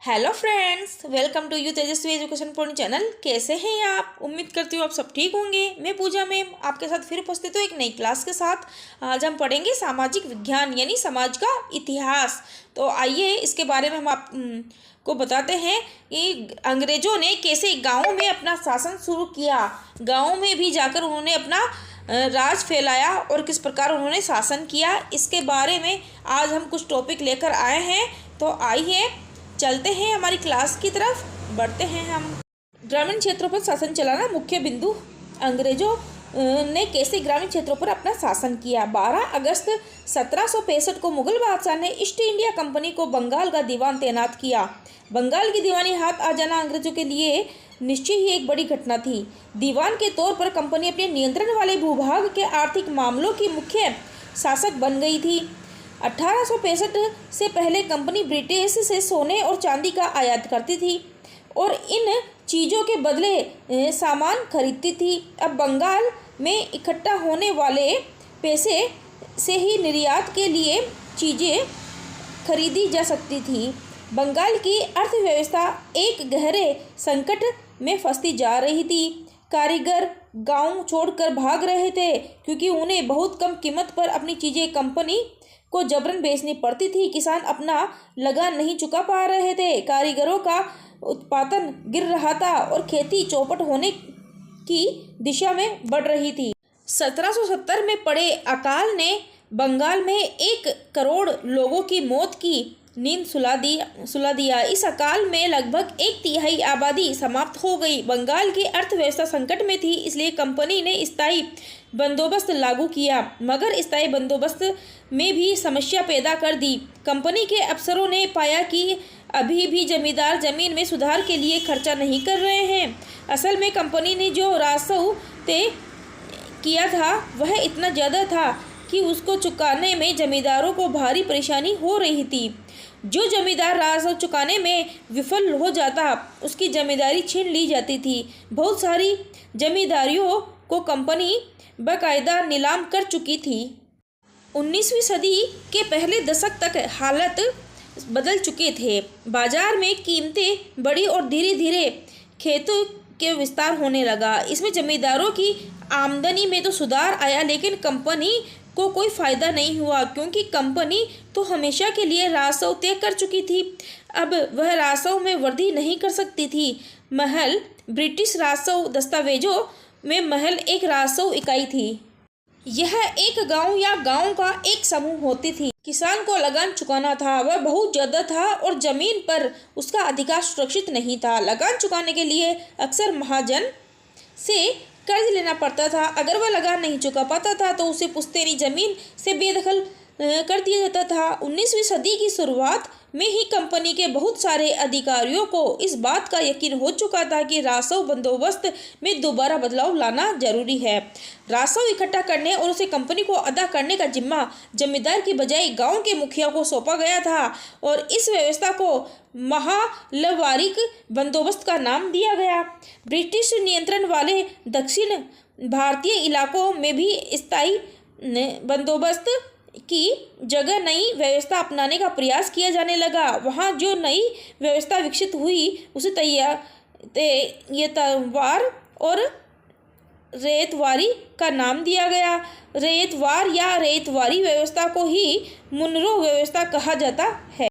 Hello friends, welcome to you Tejaswi education point channel. कैसे हैं आप? उम्मीद करती हूँ आप सब ठीक होंगे। मैं पूजा मैम आपके साथ फिर उपस्थित हूँ एक नई क्लास के साथ। आज हम पढ़ेंगे सामाजिक विज्ञान यानी समाज का इतिहास। तो आइए इसके बारे में हम आप को बताते हैं कि अंग्रेजों ने कैसे गाँव में अपना शासन शुरू किया, गाँव में भी जाकर उन्होंने अपना राज फैलाया और किस प्रकार उन्होंने शासन किया। इसके बारे में आज हम कुछ टॉपिक लेकर आए हैं। तो आइए चलते हैं हमारी क्लास की तरफ, बढ़ते हैं हम। ग्रामीण क्षेत्रों पर शासन चलाना मुख्य बिंदु। अंग्रेजों ने कैसे ग्रामीण क्षेत्रों पर अपना शासन किया। 12 अगस्त 1765 को मुगल बादशाह ने ईस्ट इंडिया कंपनी को बंगाल का दीवान तैनात किया। बंगाल की दीवानी हाथ आ जाना अंग्रेजों के लिए निश्चय ही एक बड़ी घटना थी। दीवान के तौर पर कंपनी अपने नियंत्रण वाले भूभाग के आर्थिक मामलों की मुख्य शासक बन गई थी। 1865 से पहले कंपनी ब्रिटिश से सोने और चांदी का आयात करती थी और इन चीज़ों के बदले सामान खरीदती थी। अब बंगाल में इकट्ठा होने वाले पैसे से ही निर्यात के लिए चीज़ें खरीदी जा सकती थी। बंगाल की अर्थव्यवस्था एक गहरे संकट में फंसती जा रही थी। कारीगर गांव छोड़कर भाग रहे थे क्योंकि उन्हें बहुत कम कीमत पर अपनी चीज़ें कंपनी को जबरन बेचनी पड़ती थी। किसान अपना लगान नहीं चुका पा रहे थे, कारीगरों का उत्पादन गिर रहा था और खेती चौपट होने की दिशा में बढ़ रही थी। 1770 में पड़े अकाल ने बंगाल में 1 करोड़ लोगों की मौत की नींद सुला दिया। इस अकाल में लगभग 1/3 आबादी समाप्त हो गई। बंगाल की अर्थव्यवस्था संकट में थी, इसलिए कंपनी ने स्थायी बंदोबस्त लागू किया, मगर स्थायी बंदोबस्त में भी समस्या पैदा कर दी। कंपनी के अफसरों ने पाया कि अभी भी जमींदार जमीन में सुधार के लिए खर्चा नहीं कर रहे हैं। असल में कंपनी ने जो राजस्व तय किया था वह इतना ज़्यादा था कि उसको चुकाने में जमींदारों को भारी परेशानी हो रही थी। जो जमींदार राजस्व चुकाने में विफल हो जाता उसकी जमींदारी छीन ली जाती थी। बहुत सारी जमींदारियों को कंपनी बाकायदा नीलाम कर चुकी थी। 19वीं सदी के पहले दशक तक हालत बदल चुके थे। बाजार में कीमतें बढ़ी और धीरे धीरे खेतों के विस्तार होने लगा। इसमें जमींदारों की आमदनी में तो सुधार आया, लेकिन कंपनी को कोई फ़ायदा नहीं हुआ क्योंकि कंपनी तो हमेशा के लिए राजस्व तय कर चुकी थी। अब वह राजस्व में वृद्धि नहीं कर सकती थी। महल ब्रिटिश राजस्व दस्तावेजों में महल एक राजस्व इकाई थी। यह एक गांव या गांव का एक समूह होती थी। किसान को लगान चुकाना था, वह बहुत ज़्यादा था और ज़मीन पर उसका अधिकार सुरक्षित नहीं था। लगान चुकाने के लिए अक्सर महाजन से कर्ज लेना पड़ता था। अगर वह लगान नहीं चुका पाता था तो उसे पुश्तैनी जमीन से बेदखल कर दिया जाता था। 19वीं सदी की शुरुआत में ही कंपनी के बहुत सारे अधिकारियों को इस बात का यकीन हो चुका था कि राजस्व बंदोबस्त में दोबारा बदलाव लाना जरूरी है। राजस्व इकट्ठा करने और उसे कंपनी को अदा करने का जिम्मा जमींदार की बजाय गांव के मुखिया को सौंपा गया था और इस व्यवस्था को महलवारी बंदोबस्त का नाम दिया गया। ब्रिटिश नियंत्रण वाले दक्षिण भारतीय इलाकों में भी स्थायी बंदोबस्त की जगह नई व्यवस्था अपनाने का प्रयास किया जाने लगा। वहाँ जो नई व्यवस्था विकसित हुई उसे तैय्यतवार और रैयतवारी का नाम दिया गया। रैयतवार या रैयतवारी व्यवस्था को ही मुनरो व्यवस्था कहा जाता है।